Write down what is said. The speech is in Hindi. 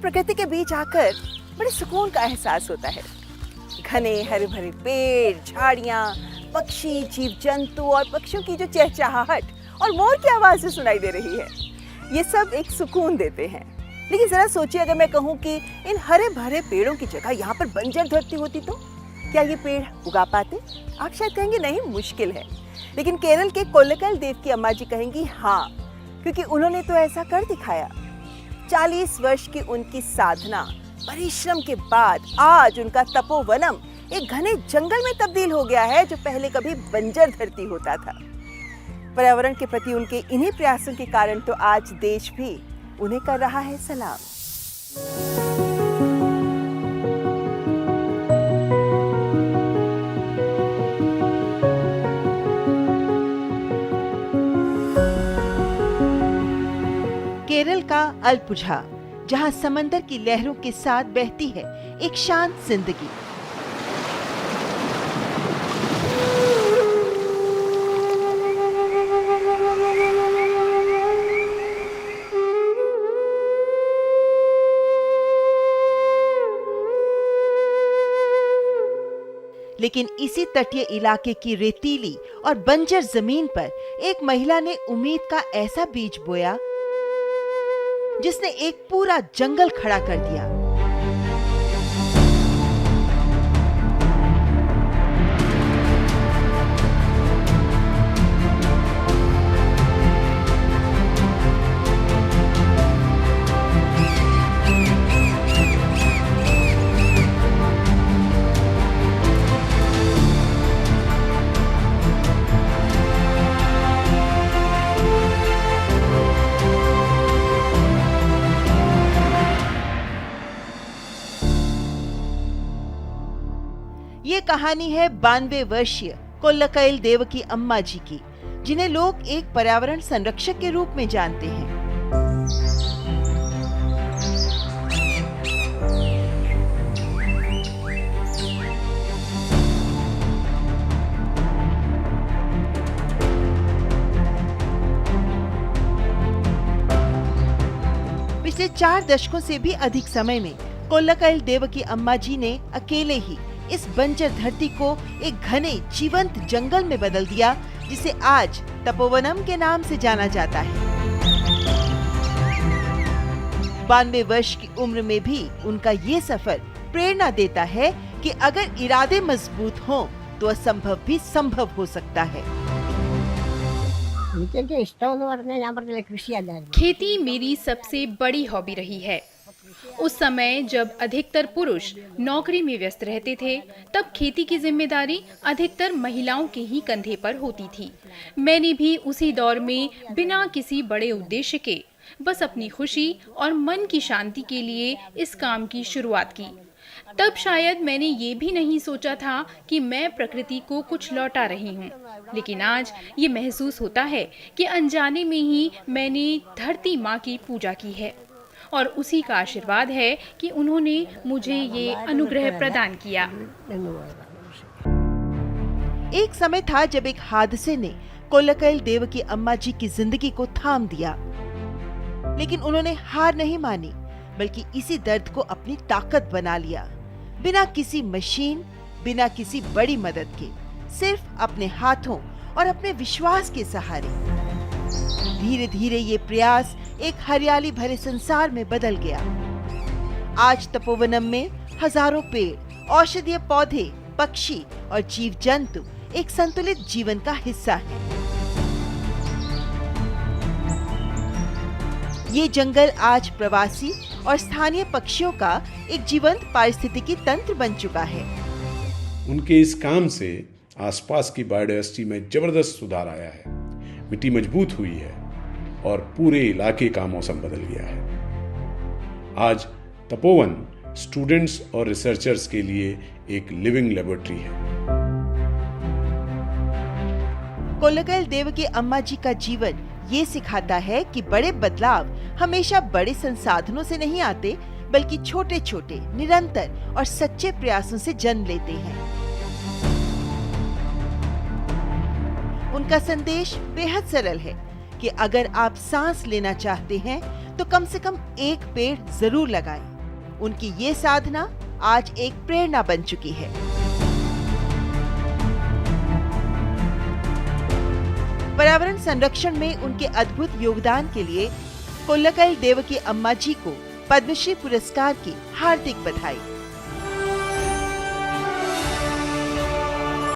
प्रकृति के बीच आकर बड़े सुकून का एहसास होता है। घने हरे भरे पेड़, झाड़ियाँ, पक्षी, जीव जंतु और पक्षियों की जो चहचहाहट और मोर की आवाज़ सुनाई दे रही है, ये सब एक सुकून देते हैं। लेकिन जरा सोचिए, अगर मैं कहूँ कि इन हरे भरे पेड़ों की जगह यहाँ पर बंजर धरती होती तो क्या ये पेड़ उगा पाते? आप शायद कहेंगे नहीं, मुश्किल है। लेकिन केरल के कोल्लकल देव की अम्मा जी कहेंगी हाँ, क्योंकि उन्होंने तो ऐसा कर दिखाया। 40 वर्ष की उनकी साधना, परिश्रम के बाद आज उनका तपोवनम एक घने जंगल में तब्दील हो गया है, जो पहले कभी बंजर धरती होता था। पर्यावरण के प्रति उनके इन्हीं प्रयासों के कारण तो आज देश भी उन्हें कर रहा है सलाम। केरल का अलपुझा, जहां समंदर की लहरों के साथ बहती है एक शांत जिंदगी। लेकिन इसी तटीय इलाके की रेतीली और बंजर जमीन पर एक महिला ने उम्मीद का ऐसा बीज बोया जिसने एक पूरा जंगल खड़ा कर दिया। ये कहानी है 92 वर्षीय कोल्लकल देवकी अम्मा जी की, जिन्हें लोग एक पर्यावरण संरक्षक के रूप में जानते हैं। पिछले 4 दशकों से भी अधिक समय में कोल्लकल देवकी अम्मा जी ने अकेले ही इस बंजर धरती को एक घने जीवंत जंगल में बदल दिया, जिसे आज तपोवनम के नाम से जाना जाता है। 92 वर्ष की उम्र में भी उनका ये सफर प्रेरणा देता है कि अगर इरादे मजबूत हों तो असंभव भी संभव हो सकता है। खेती मेरी सबसे बड़ी हॉबी रही है। उस समय जब अधिकतर पुरुष नौकरी में व्यस्त रहते थे, तब खेती की जिम्मेदारी अधिकतर महिलाओं के ही कंधे पर होती थी। मैंने भी उसी दौर में बिना किसी बड़े उद्देश्य के बस अपनी खुशी और मन की शांति के लिए इस काम की शुरुआत की। तब शायद मैंने ये भी नहीं सोचा था कि मैं प्रकृति को कुछ लौटा रही हूँ, लेकिन आज ये महसूस होता है कि अनजाने में ही मैंने धरती माँ की पूजा की है और उसी का आशीर्वाद है कि उन्होंने मुझे ये अनुग्रह प्रदान किया। एक समय था जब एक हादसे ने कोल्लकल देवकी अम्मा जी की जिंदगी को थाम दिया, लेकिन उन्होंने हार नहीं मानी, बल्कि इसी दर्द को अपनी ताकत बना लिया। बिना किसी मशीन, बिना किसी बड़ी मदद के, सिर्फ अपने हाथों और अपने विश्वास के सहारे धीरे धीरे ये प्रयास एक हरियाली भरे संसार में बदल गया। आज तपोवनम में हजारों पेड़, औषधीय पौधे, पक्षी और जीव जंतु एक संतुलित जीवन का हिस्सा है। ये जंगल आज प्रवासी और स्थानीय पक्षियों का एक जीवंत पारिस्थितिकी तंत्र बन चुका है। उनके इस काम से आसपास की बायोडायवर्सिटी में जबरदस्त सुधार आया है, मिट्टी मजबूत हुई है और पूरे इलाके का मौसम बदल गया है। आज तपोवन स्टूडेंट्स और रिसर्चर्स के लिए एक लिविंग लेबोरेटरी है। कोल्लकल देवकी अम्मा जी का जीवन ये सिखाता है कि बड़े बदलाव हमेशा बड़े संसाधनों से नहीं आते, बल्कि छोटे छोटे, निरंतर और सच्चे प्रयासों से जन्म लेते हैं। उनका संदेश बेहद सरल है कि अगर आप सांस लेना चाहते हैं तो कम से कम एक पेड़ जरूर लगाएं। उनकी ये साधना आज एक प्रेरणा बन चुकी है। पर्यावरण संरक्षण में उनके अद्भुत योगदान के लिए कोल्लकल देवकी अम्मा जी को पद्मश्री पुरस्कार की हार्दिक बधाई।